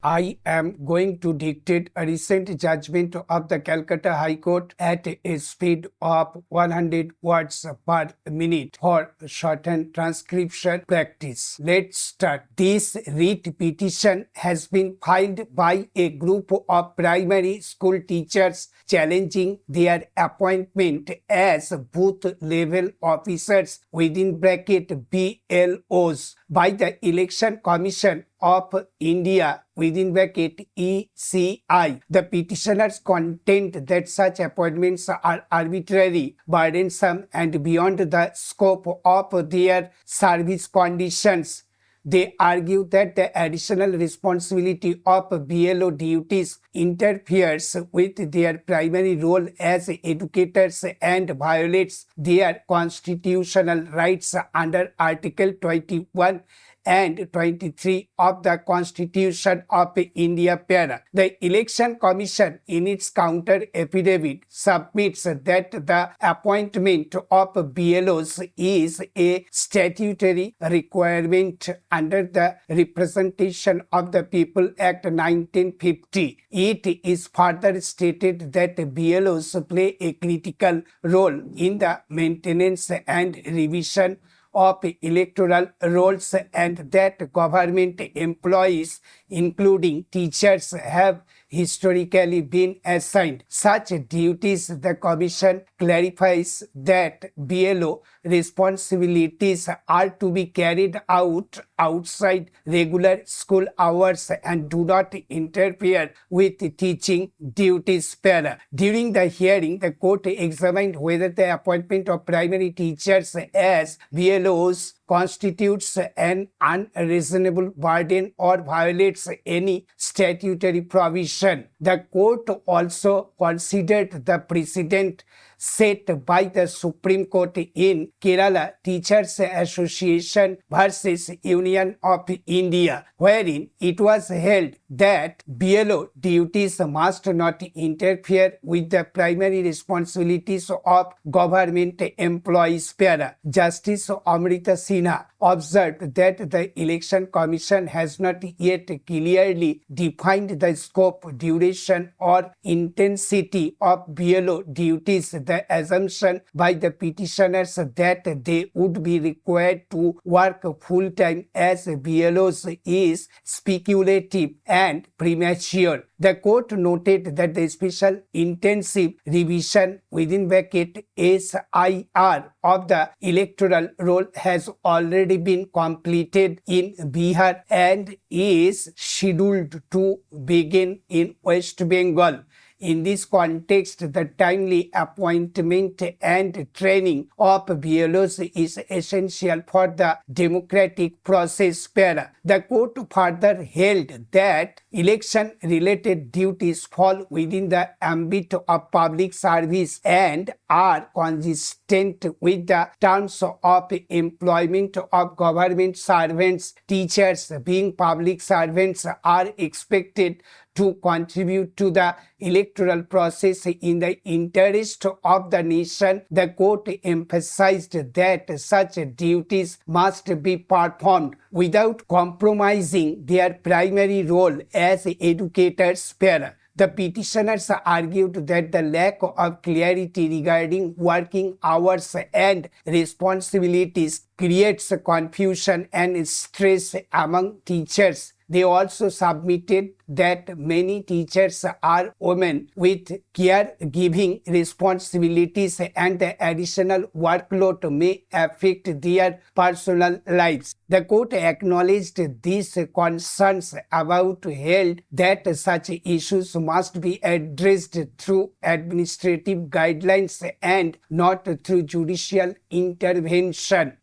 I am going to dictate a recent judgment of the Calcutta High Court at a speed of 100 words per minute for shorthand transcription practice. Let's start. This writ petition has been filed by a group of primary school teachers challenging their appointment as booth level officers within bracket BLOs by the Election Commission of India within bracket ECI. The petitioners contend that such appointments are arbitrary, burdensome, and beyond the scope of their service conditions. They argue that the additional responsibility of BLO duties interferes with their primary role as educators and violates their constitutional rights under Article 21 and 23 of the Constitution of India para. The Election Commission in its counter affidavit submits that the appointment of BLOs is a statutory requirement under the Representation of the People Act 1950. It is further stated that BLOs play a critical role in the maintenance and revision of electoral rolls and that government employees, including teachers, have historically been assigned such duties. The Commission clarifies that BLO responsibilities are to be carried out outside regular school hours and do not interfere with teaching duties para. During the hearing, the court examined whether the appointment of primary teachers as BLOs constitutes an unreasonable burden or violates any statutory provision. The court also considered the precedent set by the Supreme Court in Kerala Teachers Association versus Union of India, wherein it was held that BLO duties must not interfere with the primary responsibilities of government employees para. Justice Amrita Sinha observed that the Election Commission has not yet clearly defined the scope, duration, or intensity of BLO duties. The assumption by the petitioners that they would be required to work full-time as BLOs is speculative and premature. The court noted that the special intensive revision within bracket SIR of the electoral roll has already been completed in Bihar and is scheduled to begin in West Bengal. In this context, the timely appointment and training of BLOs is essential for the democratic process para. The court further held that election-related duties fall within the ambit of public service and are consistent with the terms of employment of government servants. Teachers, being public servants, are expected to contribute to the electoral process in the interest of the nation. The court emphasized that such duties must be performed without compromising their primary role as educators para. The petitioners argued that the lack of clarity regarding working hours and responsibilities creates confusion and stress among teachers. They also submitted that many teachers are women with caregiving responsibilities and the additional workload may affect their personal lives. The court acknowledged these concerns about held that such issues must be addressed through administrative guidelines and not through judicial intervention.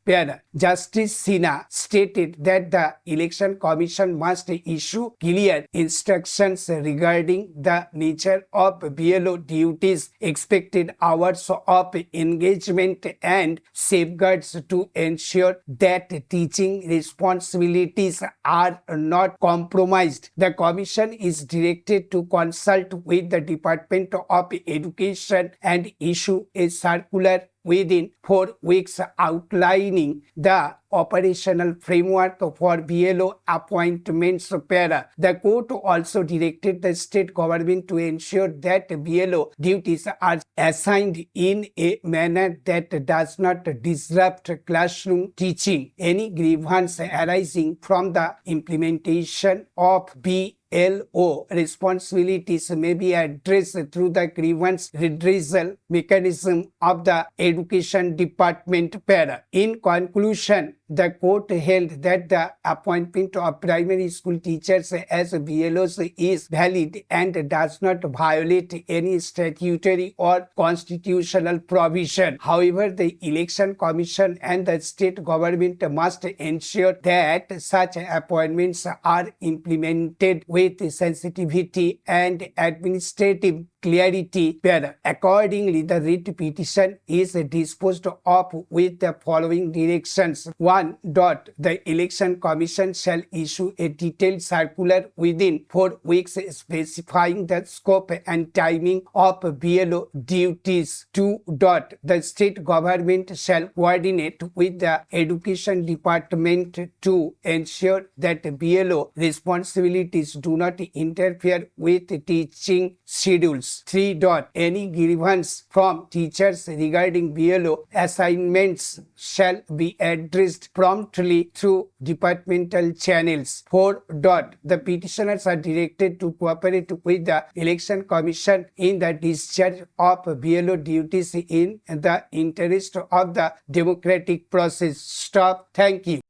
Justice Sinha stated that the Election Commission must issue clear instructions regarding the nature of BLO duties, expected hours of engagement, and safeguards to ensure that teaching responsibilities are not compromised. The Commission is directed to consult with the Department of Education and issue a circular within 4 weeks, outlining the operational framework for BLO appointments. Para. The court also directed the state government to ensure that BLO duties are assigned in a manner that does not disrupt classroom teaching. Any grievance arising from the implementation of BLO responsibilities may be addressed through the grievance redressal mechanism of the Education Department. Para. In conclusion, the court held that the appointment of primary school teachers as BLOs is valid and does not violate any statutory or constitutional provision. However, the Election Commission and the state government must ensure that such appointments are implemented with sensitivity and administrative clarity. Accordingly, the writ petition is disposed of with the following directions. 1. The Election Commission shall issue a detailed circular within 4 weeks specifying the scope and timing of BLO duties. 2. The state government shall coordinate with the Education Department to ensure that BLO responsibilities do not interfere with teaching schedules. 3. Any grievance from teachers regarding BLO assignments shall be addressed promptly through departmental channels. 4. The petitioners are directed to cooperate with the Election Commission in the discharge of BLO duties in the interest of the democratic process. Stop. Thank you.